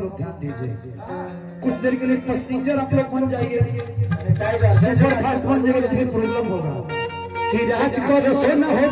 लोग ध्यान दीजिए। कुछ देर के लिए पैसेंजर आप लोग बन जाइए, सुपर फास्ट बन जाएगा तो फिर प्रॉब्लम होगा कि राज को रसोई ना हो।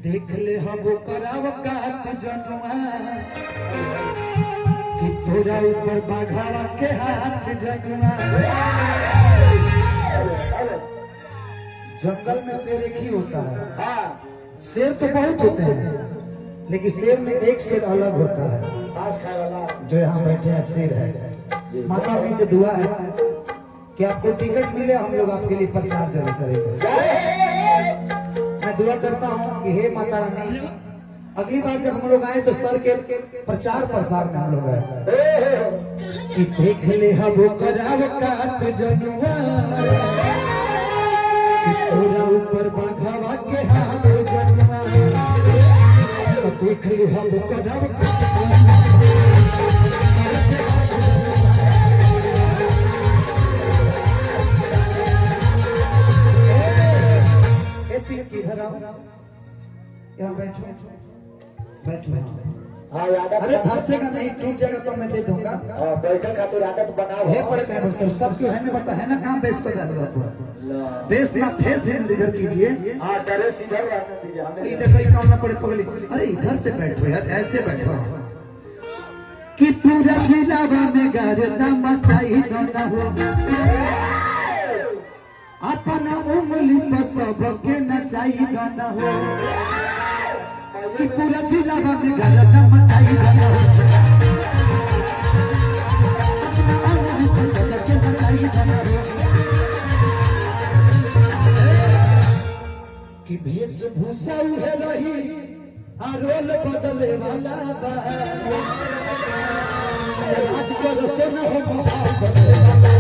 देख ले हम कराव काट जनुआ कि तोरा ऊपर बाघावा के हाथ जनुआ। जंगल में शेर एक ही होता है, शेर तो बहुत होते हैं लेकिन शेर में एक शेर अलग होता है जो यहाँ बैठे हैं शेर है। माता रानी से दुआ है कि आपको टिकट मिले, हम लोग आपके लिए प्रचार जरूर करेंगे। मैं दुआ करता हूँ कि हे माता रानी अगली बार जब हम लोग आए तो सर के प्रचार प्रसार में हम लोग आए कि देख ले हम कराव काट जनुआ कि तोरा ऊपर बाघावा के हाथ जनुआ। देख ले हम कराव यहाँ बैठो बैठो। अरे धंसेगा नहीं, टूट जाएगा तो मैं दे दूंगा। बैठक खातिर आदत बनाओ है पड़े क्या डॉक्टर सब क्यों है नहीं पता है ना कहाँ बेस को जाएगा तो बेस ना फेस है इधर कीजिए। हां ड्रेस इधर रखने दीजिए हमें। ये देखो ये काम ना पड़े पगली। अरे इधर से बैठो यार, ऐसे बैठो कि पूरा जिलावा में गर्दा मचाई ना हो अपना उंगली पर सबके नचाई ना हो कि पूरा जिला में गर्दा मचाई ना हो अपना उंगली पर सबके नचाई ना हो कि वेशभूषा उहे रही रोल बदले वाला बा राज को रसोना हो बदले वाला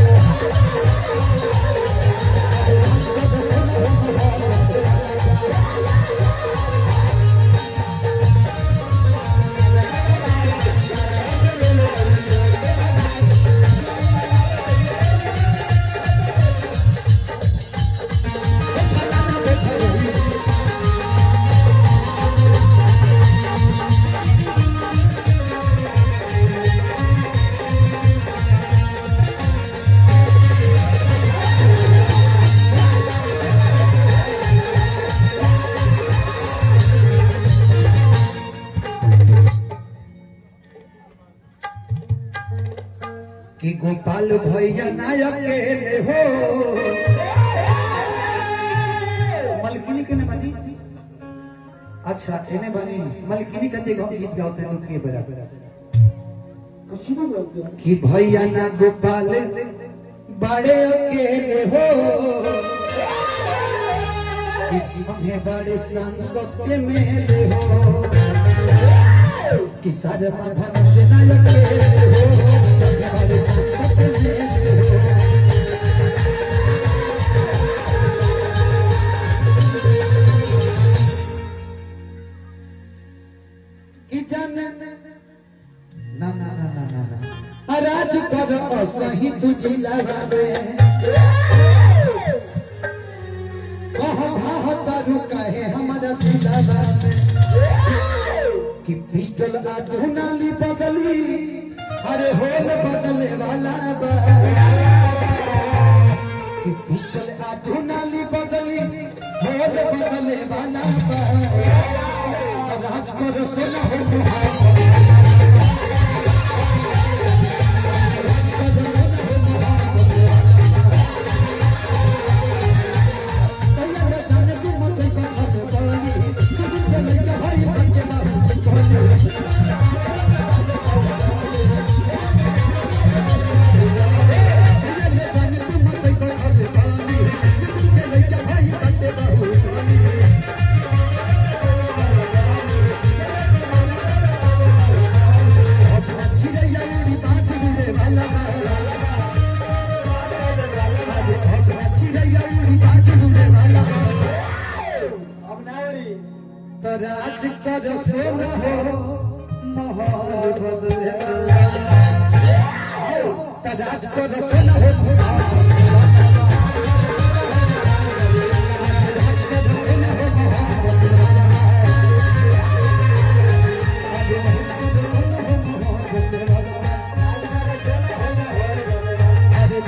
कि गोपाल भैया नायक ले हो मलकिनी के ने बनी। अच्छा इन्हें बनी मलकिनी का देखो गीत गाते हैं लोग के बराबर कि भैया ना गोपाल बड़े अकेले हो इसमें बड़े सांसद के मेले हो कि सारे माधन से नायक ले हो ना ना ना ना ना ना राज कर सही तुझी लगावे कह भाहतारू कहे हमारा दिलावा में कि पिस्टल आधुनाली बदली अरे होल बदले वाला बा कि पिस्टल आधुनाली बदली होल बदले वाला बा राज कर सोना हो वाला अरे भगवा चिड़ैया उड़ी बाज उड़े वाला अब ना उड़ी तो राज कर सोना हो माहौल बदले वाला तो राज कर सोना हो अरे